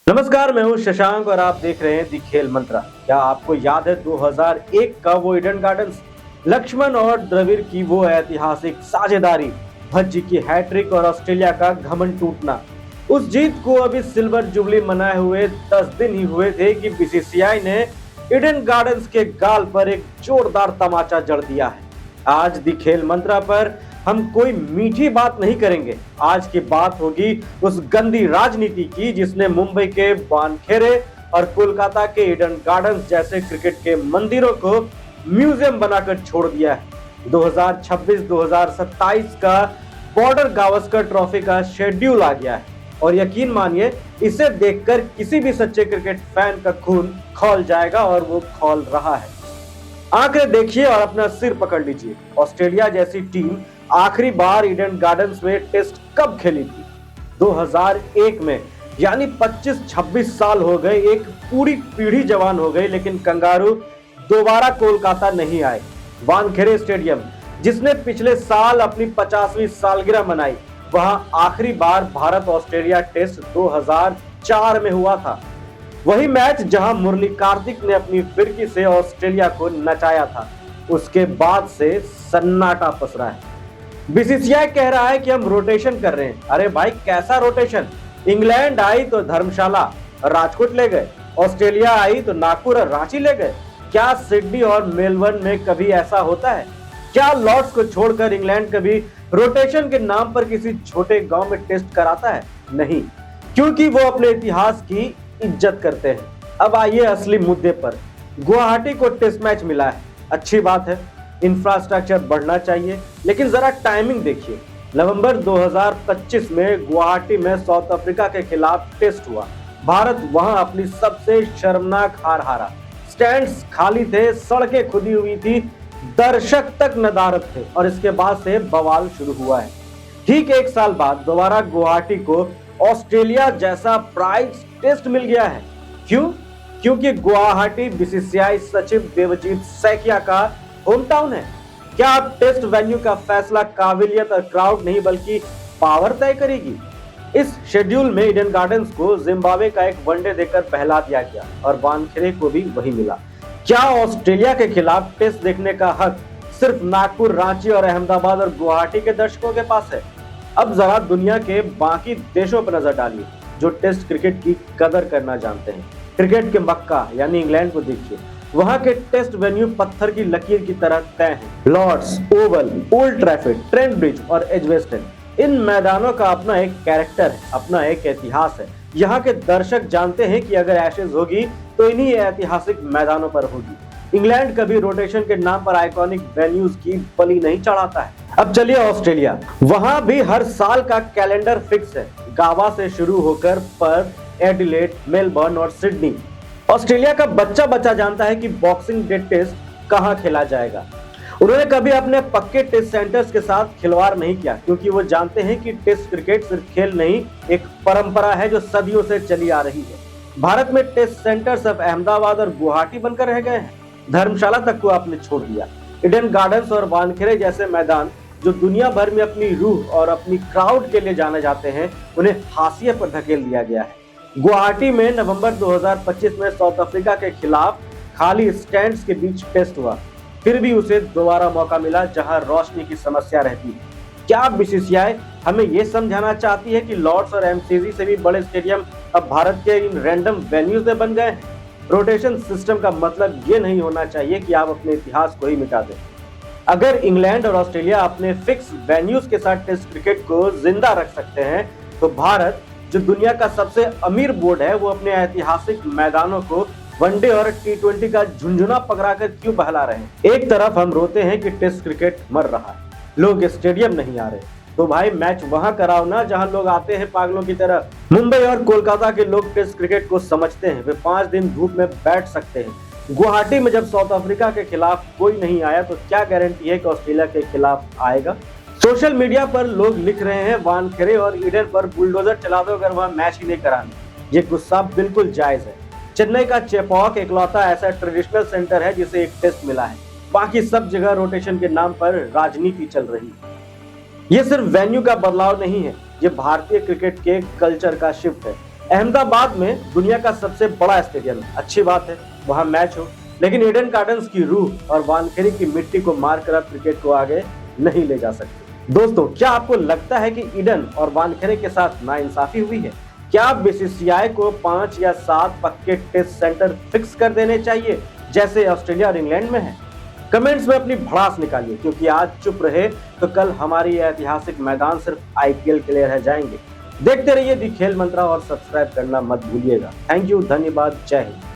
नमस्कार, मैं हूं शशांक और आप देख रहे हैं दी खेल मंत्रा। क्या आपको याद है 2001 का वो ईडन गार्डन्स, लक्ष्मण और द्रविड़ की वो ऐतिहासिक साझेदारी, भज्जी की हैट्रिक और ऑस्ट्रेलिया का घमंड टूटना। उस जीत को अभी सिल्वर जुबली मनाए हुए 10 दिन ही हुए थे कि बीसीसीआई ने ईडन गार्डन्स के गाल पर एक जोरदार तमाचा जड़ दिया है। आज दी खेल मंत्रा पर हम कोई मीठी बात नहीं करेंगे। आज की बात होगी उस गंदी राजनीति की जिसने मुंबई के वानखेड़े और कोलकाता के ईडन गार्डन्स जैसे क्रिकेट के मंदिरों को म्यूजियम बनाकर छोड़ दिया है। 2026-2027 का बॉर्डर गावस्कर ट्रॉफी का शेड्यूल आ गया है और यकीन मानिए इसे देखकर किसी भी सच्चे क्रिकेट फैन का खून खौल जाएगा और वो खौल रहा है। आंकड़े देखिए और अपना सिर पकड़ लीजिए। ऑस्ट्रेलिया जैसी टीम आखिरी बार ईडन गार्डन्स में टेस्ट कब खेली थी? 2001 में, यानी 25-26 साल हो गए, एक पूरी पीढ़ी जवान हो गई, लेकिन कंगारू दोबारा कोलकाता नहीं आए। वानखेड़े स्टेडियम, जिसने पिछले साल अपनी 50वीं सालगिरह मनाई, वहां आखिरी बार भारत ऑस्ट्रेलिया टेस्ट 2004 में हुआ था। वही मैच जहां मुरली कार्तिक ने अपनी फिरकी से ऑस्ट्रेलिया को नचाया था। उसके बाद से सन्नाटा पसरा है। बीसीसीआई कह रहा है कि हम रोटेशन कर रहे हैं। अरे भाई, कैसा रोटेशन? इंग्लैंड आई तो धर्मशाला राजकोट ले गए, ऑस्ट्रेलिया आई तो नागपुर और रांची ले गए। क्या सिडनी और मेलबर्न में कभी ऐसा होता है? क्या लॉर्ड्स को छोड़कर इंग्लैंड कभी रोटेशन के नाम पर किसी छोटे गांव में टेस्ट कराता है? नहीं, क्योंकि वो अपने इतिहास की इज्जत करते हैं। अब आइए असली मुद्दे पर। गुवाहाटी को टेस्ट मैच मिला है, अच्छी बात है, इंफ्रास्ट्रक्चर बढ़ना चाहिए, लेकिन जरा टाइमिंग देखिए। नवंबर 2025 में गुवाहाटी में साउथ अफ्रीका के खिलाफ टेस्ट हुआ। भारत वहां अपनी सबसे शर्मनाक हार हारा। स्टैंड्स खाली थे, सड़कें खुदी हुई थी, दर्शक तक नदारद थे और इसके बाद से बवाल शुरू हुआ है। ठीक एक साल बाद दोबारा गुवाहाटी को ऑस्ट्रेलिया जैसा प्राइज टेस्ट मिल गया है। क्यों? क्योंकि गुवाहाटी बीसीसीआई सचिव देवजीत सैकिया का होम टाउन है। क्या अब टेस्ट वेन्यू का फैसला काबिलियत और क्राउड नहीं बल्कि पावर तय करेगी? इस शेड्यूल में ईडन गार्डन्स को जिम्बाब्वे का एक वनडे देकर बहला दिया गया और वानखेड़े को भी वही मिला। क्या ऑस्ट्रेलिया के खिलाफ टेस्ट देखने का हक सिर्फ नागपुर, रांची और अहमदाबाद और गुवाहाटी के दर्शकों के पास है? अब जरा दुनिया के बाकी देशों पर नजर डालिए जो टेस्ट क्रिकेट की कदर करना जानते हैं। क्रिकेट के मक्का यानी इंग्लैंड को देखिए। वहां के टेस्ट वेन्यू पत्थर की लकीर की तरह तय हैं। Lord's, Oval, Old Trafford, Trent Bridge और एजबेस्टन, इन मैदानों का अपना एक कैरेक्टर है, अपना एक इतिहास है। यहाँ के दर्शक जानते हैं कि अगर एशेज होगी तो इन्हीं ऐतिहासिक मैदानों पर होगी। इंग्लैंड कभी रोटेशन के नाम पर आइकॉनिक वेन्यूज की बलि नहीं चढ़ाता है। अब चलिए ऑस्ट्रेलिया, वहां भी हर साल का कैलेंडर फिक्स है। गावा से शुरू होकर पर्थ, एडिलेड, मेलबर्न और सिडनी। ऑस्ट्रेलिया का बच्चा बच्चा जानता है कि बॉक्सिंग डे टेस्ट कहां खेला जाएगा। उन्होंने कभी अपने पक्के टेस्ट सेंटर्स के साथ खिलवाड़ नहीं किया, क्योंकि वो जानते हैं कि टेस्ट क्रिकेट सिर्फ खेल नहीं, एक परंपरा है जो सदियों से चली आ रही है। भारत में टेस्ट सेंटर्स अब अहमदाबाद और गुवाहाटी बनकर रह गए हैं। धर्मशाला तक को आपने छोड़ दिया। ईडन गार्डन्स और वानखेड़े जैसे मैदान जो दुनिया भर में अपनी रूह और अपनी क्राउड के लिए जाने जाते हैं, उन्हें हाशिए पर धकेल दिया गया है। गुवाहाटी में नवंबर 2025 में साउथ अफ्रीका के खिलाफ खाली स्टैंड्स के बीच टेस्ट हुआ, फिर भी उसे दोबारा मौका मिला जहां रोशनी की समस्या रहती है। क्या बीसीसीआई हमें यह समझाना चाहती है कि लॉर्ड्स और एमसीजी से भी बड़े स्टेडियम अब भारत के इन रैंडम वेन्यूज में बन गए हैं? रोटेशन सिस्टम का मतलब ये नहीं होना चाहिए कि आप अपने इतिहास को ही मिटा दें। अगर इंग्लैंड और ऑस्ट्रेलिया अपने फिक्स वेन्यूज के साथ टेस्ट क्रिकेट को जिंदा रख सकते हैं, तो भारत, जो दुनिया का सबसे अमीर बोर्ड है, वो अपने ऐतिहासिक मैदानों को वनडे और T20 का झुंझुना पकड़ाकर क्यों बहला रहे हैं? एक तरफ हम रोते हैं कि टेस्ट क्रिकेट मर रहा है, लोग स्टेडियम नहीं आ रहे, तो भाई मैच वहां कराओ ना जहां लोग आते हैं पागलों की तरह। मुंबई और कोलकाता के लोग टेस्ट क्रिकेट को समझते हैं, वे 5 दिन धूप में बैठ सकते हैं। गुवाहाटी में जब साउथ अफ्रीका के खिलाफ कोई नहीं आया, तो क्या गारंटी है कि ऑस्ट्रेलिया के खिलाफ आएगा? सोशल मीडिया पर लोग लिख रहे हैं वानखेड़े और ईडन पर बुलडोजर चला दो अगर वह मैच ही नहीं कराने। ये गुस्सा बिल्कुल जायज है। चेन्नई का चेपॉक इकलौता ऐसा ट्रेडिशनल सेंटर है जिसे एक टेस्ट मिला है, बाकी सब जगह रोटेशन के नाम पर राजनीति चल रही है। ये सिर्फ वेन्यू का बदलाव नहीं है, ये भारतीय क्रिकेट के कल्चर का शिफ्ट है। अहमदाबाद में दुनिया का सबसे बड़ा स्टेडियम है, अच्छी बात है, वहां मैच हो, लेकिन ईडन गार्डन्स की रूह और वानखेड़े की मिट्टी को मारकर आप क्रिकेट को आगे नहीं ले जा सकते। दोस्तों, क्या आपको लगता है कि ईडन और वानखेड़े के साथ नाइंसाफी हुई है? क्या बीसीसीआई को 5 या 7 पक्के टेस्ट सेंटर फिक्स कर देने चाहिए जैसे ऑस्ट्रेलिया और इंग्लैंड में है? कमेंट्स में अपनी भड़ास निकालिए, क्योंकि आज चुप रहे तो कल हमारी ऐतिहासिक मैदान सिर्फ आईपीएल के लिए रह जाएंगे। देखते रहिए दी खेल मंत्रा और सब्सक्राइब करना मत भूलिएगा। थैंक यू, धन्यवाद, जय हिंद।